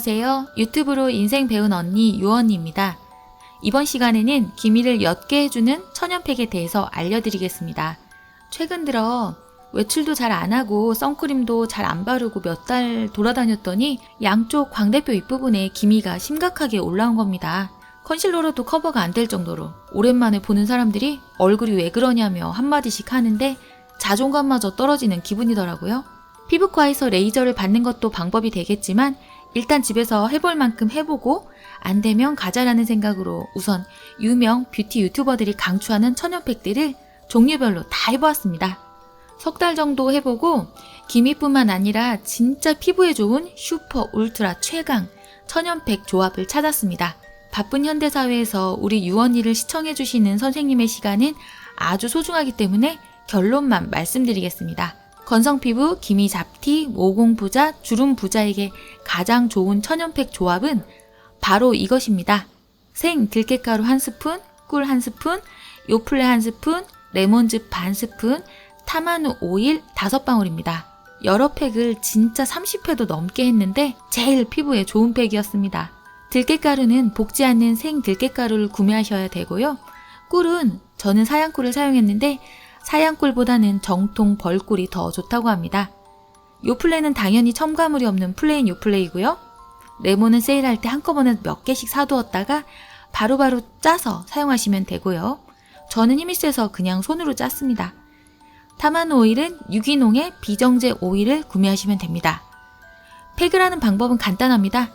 안녕하세요. 유튜브로 인생 배운 언니 유언니입니다. 이번 시간에는 기미를 옅게 해주는 천연팩에 대해서 알려드리겠습니다. 최근 들어 외출도 잘 안하고 선크림도 잘 안 바르고 몇 달 돌아다녔더니 양쪽 광대뼈 윗부분에 기미가 심각하게 올라온 겁니다. 컨실러로도 커버가 안 될 정도로 오랜만에 보는 사람들이 얼굴이 왜 그러냐며 한마디씩 하는데 자존감마저 떨어지는 기분이더라고요. 피부과에서 레이저를 받는 것도 방법이 되겠지만 일단 집에서 해볼 만큼 해보고 안 되면 가자라는 생각으로 우선 유명 뷰티 유튜버들이 강추하는 천연팩들을 종류별로 다 해보았습니다. 석 달 정도 해보고 기미뿐만 아니라 진짜 피부에 좋은 슈퍼 울트라 최강 천연팩 조합을 찾았습니다. 바쁜 현대사회에서 우리 유언니를 시청해주시는 선생님의 시간은 아주 소중하기 때문에 결론만 말씀드리겠습니다. 건성피부, 기미잡티, 모공부자, 주름부자에게 가장 좋은 천연팩 조합은 바로 이것입니다. 생 들깨가루 1스푼, 꿀 1스푼, 요플레 1스푼, 레몬즙 반 스푼, 타마누 오일 5방울입니다. 여러 팩을 진짜 30회도 넘게 했는데 제일 피부에 좋은 팩이었습니다. 들깨가루는 볶지 않는 생 들깨가루를 구매하셔야 되고요. 꿀은 저는 사양꿀을 사용했는데 사양꿀보다는 정통 벌꿀이 더 좋다고 합니다. 요플레는 당연히 첨가물이 없는 플레인 요플레이고요. 레몬은 세일할 때 한꺼번에 몇 개씩 사두었다가 바로바로 짜서 사용하시면 되고요. 저는 힘이 세서 그냥 손으로 짰습니다. 타마누 오일은 유기농의 비정제 오일을 구매하시면 됩니다. 팩을 하는 방법은 간단합니다.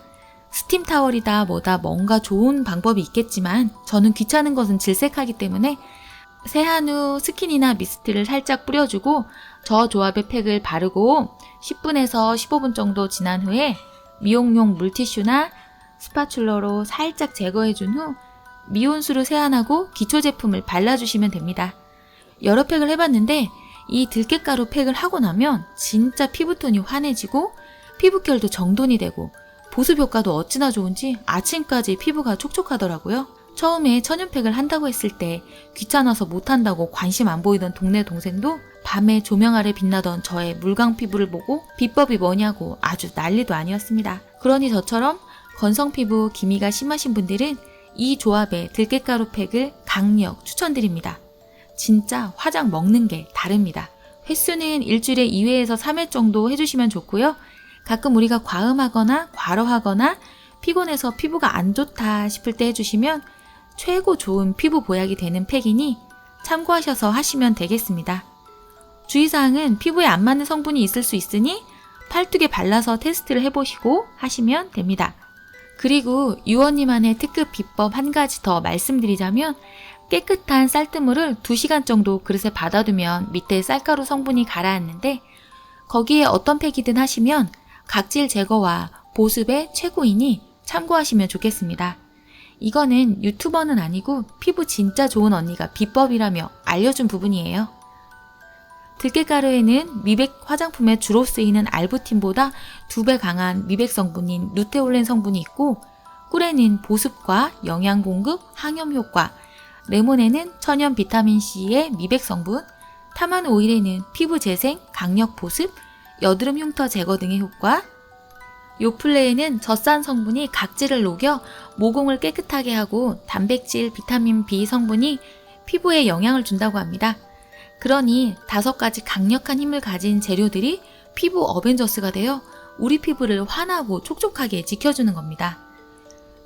스팀 타월이다 뭐다 뭔가 좋은 방법이 있겠지만 저는 귀찮은 것은 질색하기 때문에 세안 후 스킨이나 미스트를 살짝 뿌려주고 저 조합의 팩을 바르고 10분에서 15분 정도 지난 후에 미용용 물티슈나 스파츌러로 살짝 제거해준 후 미온수로 세안하고 기초 제품을 발라주시면 됩니다. 여러 팩을 해봤는데 이 들깨가루 팩을 하고 나면 진짜 피부톤이 환해지고 피부결도 정돈이 되고 보습 효과도 어찌나 좋은지 아침까지 피부가 촉촉하더라고요. 처음에 천연팩을 한다고 했을 때 귀찮아서 못한다고 관심 안 보이던 동네 동생도 밤에 조명 아래 빛나던 저의 물광 피부를 보고 비법이 뭐냐고 아주 난리도 아니었습니다. 그러니 저처럼 건성피부 기미가 심하신 분들은 이 조합의 들깨가루 팩을 강력 추천드립니다. 진짜 화장 먹는 게 다릅니다. 횟수는 일주일에 2회에서 3회 정도 해주시면 좋고요. 가끔 우리가 과음하거나 과로하거나 피곤해서 피부가 안 좋다 싶을 때 해주시면 최고 좋은 피부 보약이 되는 팩이니 참고하셔서 하시면 되겠습니다. 주의사항은 피부에 안 맞는 성분이 있을 수 있으니 팔뚝에 발라서 테스트를 해보시고 하시면 됩니다. 그리고 유언니만의 특급 비법 한 가지 더 말씀드리자면 깨끗한 쌀뜨물을 2시간 정도 그릇에 받아두면 밑에 쌀가루 성분이 가라앉는데 거기에 어떤 팩이든 하시면 각질 제거와 보습의 최고이니 참고하시면 좋겠습니다. 이거는 유튜버는 아니고 피부 진짜 좋은 언니가 비법이라며 알려준 부분이에요. 들깨가루에는 미백 화장품에 주로 쓰이는 알부틴보다 2배 강한 미백 성분인 루테올렌 성분이 있고 꿀에는 보습과 영양 공급, 항염 효과, 레몬에는 천연 비타민C의 미백 성분, 타마누 오일에는 피부 재생, 강력 보습, 여드름 흉터 제거 등의 효과, 요플레에는 젖산 성분이 각질을 녹여 모공을 깨끗하게 하고 단백질, 비타민 B 성분이 피부에 영향을 준다고 합니다. 그러니 5가지 강력한 힘을 가진 재료들이 피부 어벤져스가 되어 우리 피부를 환하고 촉촉하게 지켜주는 겁니다.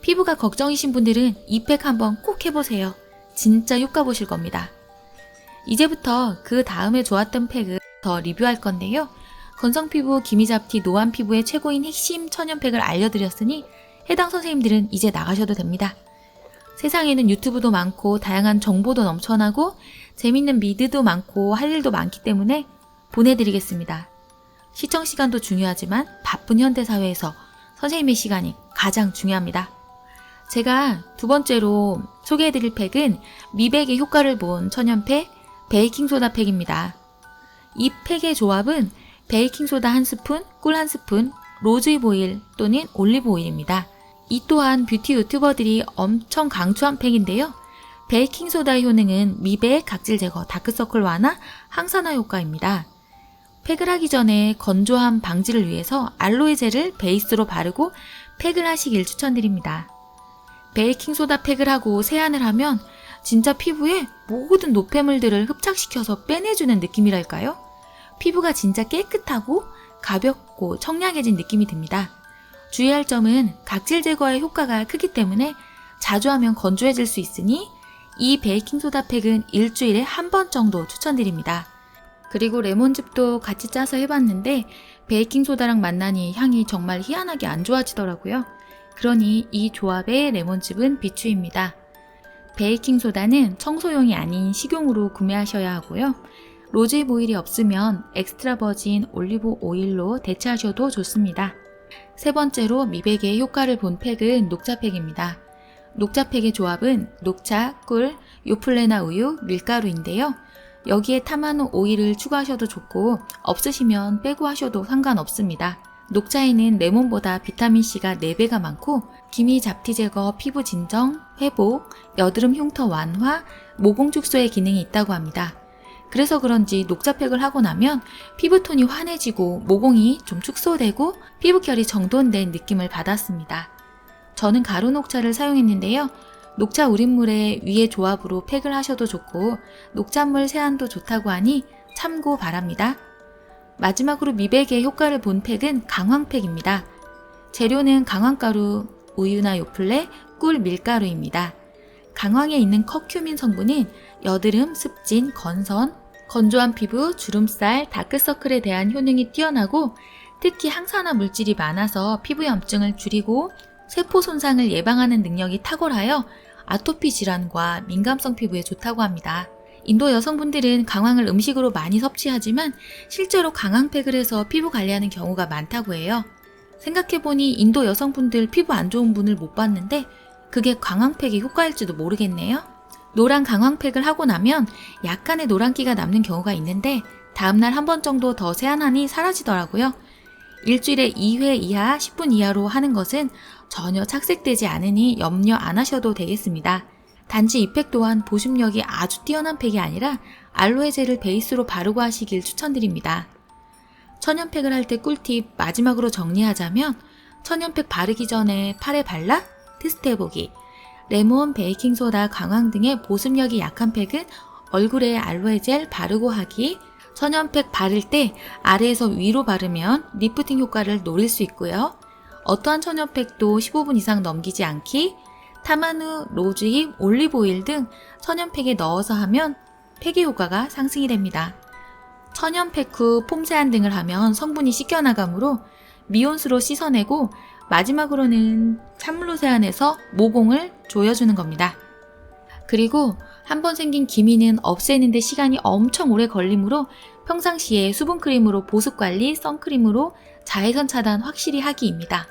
피부가 걱정이신 분들은 이 팩 한번 꼭 해보세요. 진짜 효과 보실 겁니다. 이제부터 그 다음에 좋았던 팩을 더 리뷰할 건데요. 건성피부, 기미잡티, 노안피부의 최고인 핵심 천연팩을 알려드렸으니 해당 선생님들은 이제 나가셔도 됩니다. 세상에는 유튜브도 많고 다양한 정보도 넘쳐나고 재밌는 미드도 많고 할 일도 많기 때문에 보내드리겠습니다. 시청시간도 중요하지만 바쁜 현대사회에서 선생님의 시간이 가장 중요합니다. 제가 두 번째로 소개해드릴 팩은 미백의 효과를 본 천연팩 베이킹소다 팩입니다. 이 팩의 조합은 베이킹소다 1스푼, 꿀 1스푼, 로즈잎 오일 또는 올리브 오일입니다. 이 또한 뷰티 유튜버들이 엄청 강추한 팩인데요. 베이킹소다의 효능은 미백, 각질 제거, 다크서클 완화, 항산화 효과입니다. 팩을 하기 전에 건조함 방지를 위해서 알로에 젤을 베이스로 바르고 팩을 하시길 추천드립니다. 베이킹소다 팩을 하고 세안을 하면 진짜 피부에 모든 노폐물들을 흡착시켜서 빼내주는 느낌이랄까요? 피부가 진짜 깨끗하고 가볍고 청량해진 느낌이 듭니다. 주의할 점은 각질 제거의 효과가 크기 때문에 자주 하면 건조해질 수 있으니 이 베이킹소다 팩은 일주일에 한 번 정도 추천드립니다. 그리고 레몬즙도 같이 짜서 해봤는데 베이킹소다랑 만나니 향이 정말 희한하게 안 좋아지더라고요. 그러니 이 조합의 레몬즙은 비추입니다. 베이킹소다는 청소용이 아닌 식용으로 구매하셔야 하고요. 로즈잎 오일이 없으면 엑스트라 버진 올리브 오일로 대체하셔도 좋습니다. 세 번째로 미백의 효과를 본 팩은 녹차팩입니다. 녹차팩의 조합은 녹차, 꿀, 요플레나 우유, 밀가루인데요. 여기에 타마노 오일을 추가하셔도 좋고 없으시면 빼고 하셔도 상관없습니다. 녹차에는 레몬보다 비타민C가 4배가 많고 기미 잡티 제거, 피부 진정, 회복, 여드름 흉터 완화, 모공 축소의 기능이 있다고 합니다. 그래서 그런지 녹차팩을 하고 나면 피부톤이 환해지고 모공이 좀 축소되고 피부결이 정돈된 느낌을 받았습니다. 저는 가루 녹차를 사용했는데요. 녹차 우린물에 위에 조합으로 팩을 하셔도 좋고 녹차물 세안도 좋다고 하니 참고 바랍니다. 마지막으로 미백의 효과를 본 팩은 강황팩입니다. 재료는 강황가루, 우유나 요플레, 꿀, 밀가루입니다. 강황에 있는 커큐민 성분은 여드름, 습진, 건선, 건조한 피부, 주름살, 다크서클에 대한 효능이 뛰어나고 특히 항산화 물질이 많아서 피부 염증을 줄이고 세포 손상을 예방하는 능력이 탁월하여 아토피 질환과 민감성 피부에 좋다고 합니다. 인도 여성분들은 강황을 음식으로 많이 섭취하지만 실제로 강황팩을 해서 피부 관리하는 경우가 많다고 해요. 생각해보니 인도 여성분들 피부 안 좋은 분을 못 봤는데 그게 강황팩의 효과일지도 모르겠네요. 노란 강황팩을 하고 나면 약간의 노란기가 남는 경우가 있는데 다음날 한 번 정도 더 세안하니 사라지더라고요. 일주일에 2회 이하 10분 이하로 하는 것은 전혀 착색되지 않으니 염려 안 하셔도 되겠습니다. 단지 이 팩 또한 보습력이 아주 뛰어난 팩이 아니라 알로에 젤을 베이스로 바르고 하시길 추천드립니다. 천연팩을 할 때 꿀팁 마지막으로 정리하자면 천연팩 바르기 전에 팔에 발라 테스트해보기, 레몬, 베이킹소다, 강황 등의 보습력이 약한 팩은 얼굴에 알로에 젤 바르고 하기, 천연팩 바를 때 아래에서 위로 바르면 리프팅 효과를 노릴 수 있고요. 어떠한 천연팩도 15분 이상 넘기지 않기, 타마누, 로즈잎, 올리브오일 등 천연팩에 넣어서 하면 팩의 효과가 상승이 됩니다. 천연팩 후 폼세안 등을 하면 성분이 씻겨나가므로 미온수로 씻어내고 마지막으로는 찬물로 세안해서 모공을 조여주는 겁니다. 그리고 한번 생긴 기미는 없애는데 시간이 엄청 오래 걸리므로 평상시에 수분크림으로 보습관리, 선크림으로 자외선 차단 확실히 하기입니다.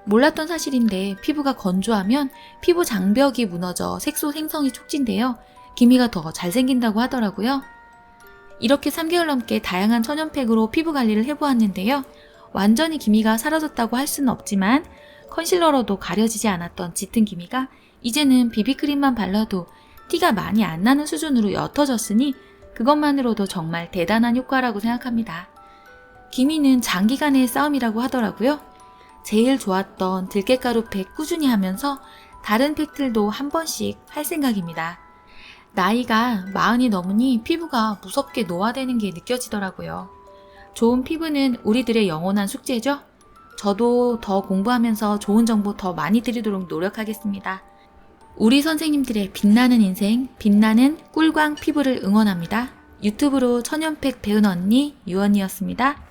몰랐던 사실인데 피부가 건조하면 피부 장벽이 무너져 색소 생성이 촉진되어 기미가 더 잘생긴다고 하더라고요. 이렇게 3개월 넘게 다양한 천연팩으로 피부 관리를 해보았는데요. 완전히 기미가 사라졌다고 할 수는 없지만 컨실러로도 가려지지 않았던 짙은 기미가 이제는 비비크림만 발라도 티가 많이 안 나는 수준으로 옅어졌으니 그것만으로도 정말 대단한 효과라고 생각합니다. 기미는 장기간의 싸움이라고 하더라고요. 제일 좋았던 들깨가루 팩 꾸준히 하면서 다른 팩들도 한 번씩 할 생각입니다. 나이가 40이 넘으니 피부가 무섭게 노화되는 게 느껴지더라고요. 좋은 피부는 우리들의 영원한 숙제죠. 저도 더 공부하면서 좋은 정보 더 많이 드리도록 노력하겠습니다. 우리 선생님들의 빛나는 인생, 빛나는 꿀광 피부를 응원합니다. 유튜브로 천연팩 배운 언니 유언이었습니다.